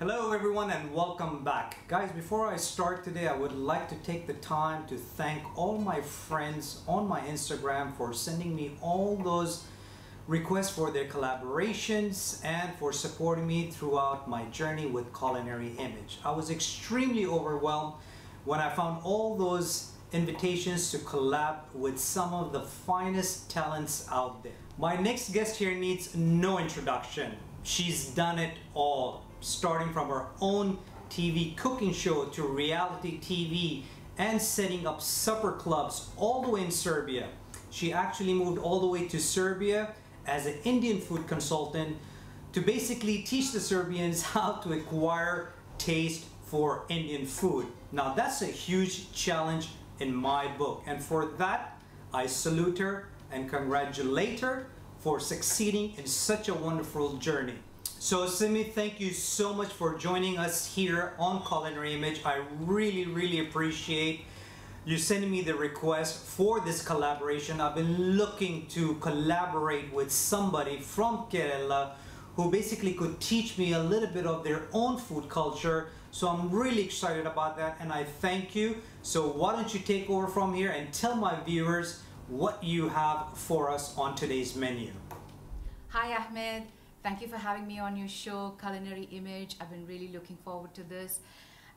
Hello everyone and welcome back. Guys, before I start today, I would like to take the time to thank all my friends on my Instagram for sending me all those requests for their collaborations and for supporting me throughout my journey with Culinary Image. I was extremely overwhelmed when I found all those invitations to collab with some of the finest talents out there. My next guest here needs no introduction. She's done it all, starting from her own TV cooking show to reality TV and setting up supper clubs all the way in Serbia. She actually moved all the way to Serbia as an Indian food consultant to basically teach the Serbians how to acquire taste for Indian food. Now that's a huge challenge in my book, and for that I salute her and congratulate her for succeeding in such a wonderful journey. So Simi, thank you so much for joining us here on Culinary Image. I really appreciate you sending me the request for this collaboration. I've been looking to collaborate with somebody from Kerala who basically could teach me a little bit of their own food culture. So I'm really excited about that and I thank you. So why don't you take over from here and tell my viewers what you have for us on today's menu. Hi Ahmed, thank you for having me on your show Culinary Image. I've been really looking forward to this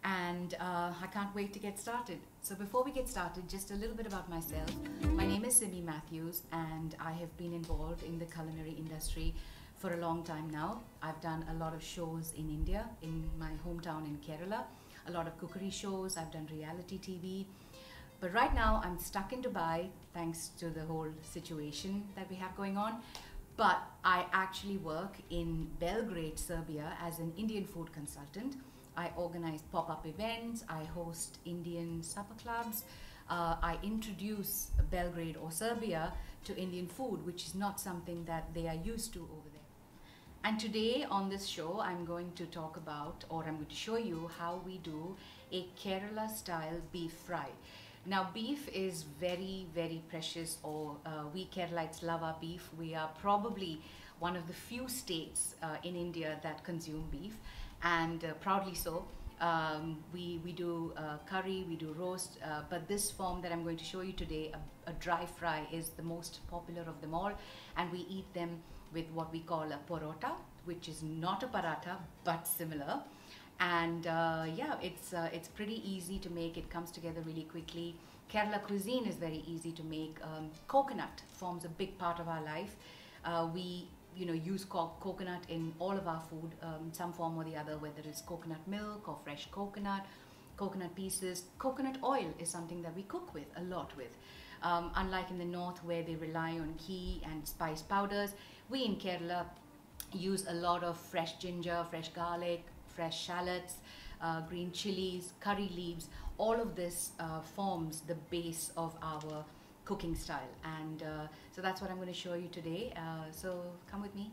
and I can't wait to get started. So before we get started, just a little bit about myself. My name is Simi Matthews and I have been involved in the culinary industry for a long time now. I've done a lot of shows in India, in my hometown in Kerala, a lot of cookery shows, I've done reality TV. But right now I'm stuck in Dubai thanks to the whole situation that we have going on. But I actually work in Belgrade, Serbia as an Indian food consultant. I organize pop-up events, I host Indian supper clubs, I introduce Belgrade or Serbia to Indian food, which is not something that they are used to over there. And today on this show, I'm going to talk about, or I'm going to show you how we do a Kerala style beef fry. Now beef is very precious, or we Keralites love our beef. We are probably one of the few states in India that consume beef, and proudly so. We do curry, we do roast, but this form that I'm going to show you today, a dry fry, is the most popular of them all, and we eat them with what we call a porota, which is not a paratha but similar. And yeah, it's pretty easy to make. It comes together really quickly. Kerala cuisine is very easy to make. Coconut forms a big part of our life. We use coconut in all of our food, some form or the other, whether it's coconut milk or fresh coconut pieces. Coconut oil is something that we cook with a lot with. Unlike in the north where they rely on ghee and spice powders, we in Kerala use a lot of fresh ginger, fresh garlic, fresh shallots, green chilies, curry leaves. All of this forms the base of our cooking style, and so that's what I'm going to show you today. So come with me.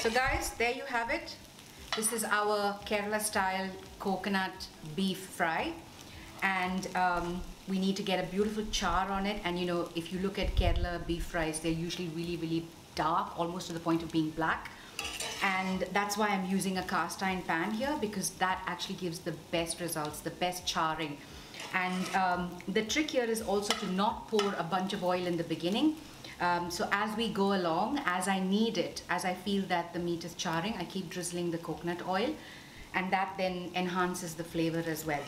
So guys, there you have it. This is our Kerala style coconut beef fry, and we need to get a beautiful char on it. And you know, if you look at Kerala beef fries, they're usually really dark, almost to the point of being black. And that's why I'm using a cast iron pan here, because that actually gives the best results, the best charring. And the trick here is also to not pour a bunch of oil in the beginning. So as we go along, as I need it, as I feel that the meat is charring, I keep drizzling the coconut oil, and that then enhances the flavor as well.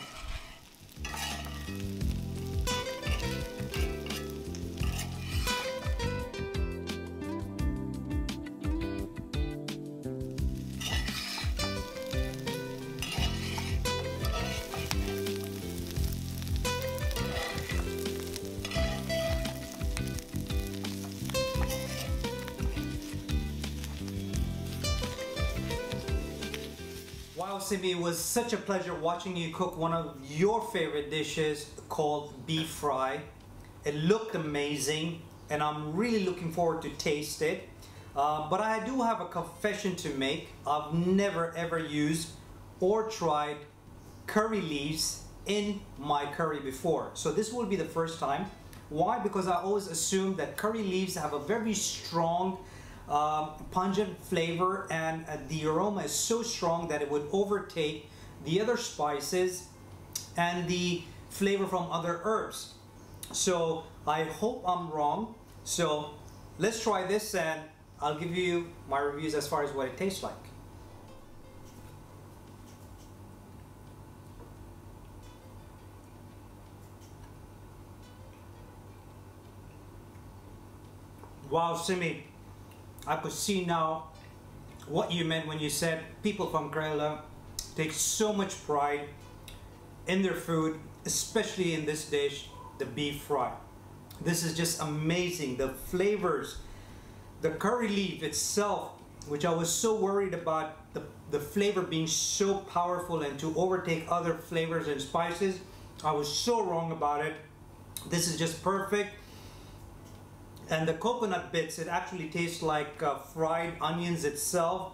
Wow, Simi, it was such a pleasure watching you cook one of your favorite dishes called beef fry. It looked amazing, and I'm really looking forward to taste it. But I do have a confession to make. I've never ever used or tried curry leaves in my curry before. So this will be the first time. Why? Because I always assumed that curry leaves have a very strong pungent flavor, and the aroma is so strong that it would overtake the other spices and the flavor from other herbs. So I hope I'm wrong. So let's try this, and I'll give you my reviews as far as what it tastes like. Wow, Simi, I could see now what you meant when you said people from Kerala take so much pride in their food, especially in this dish, the beef fry. This is just amazing. The flavors, the curry leaf itself, which I was so worried about the flavor being so powerful and to overtake other flavors and spices, I was so wrong about it. This is just perfect. And the coconut bits, it actually tastes like fried onions itself.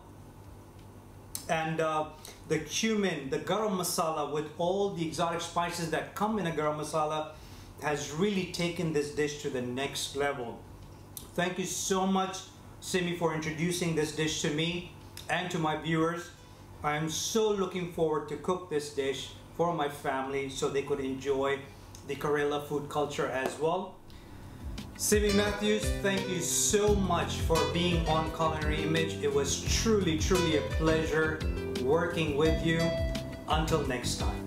And the cumin, the garam masala with all the exotic spices that come in a garam masala has really taken this dish to the next level. Thank you so much, Simi, for introducing this dish to me and to my viewers. I am so looking forward to cook this dish for my family so they could enjoy the Kerala food culture as well. Simi Matthews, thank you so much for being on Culinary Image. It was truly a pleasure working with you. Until next time.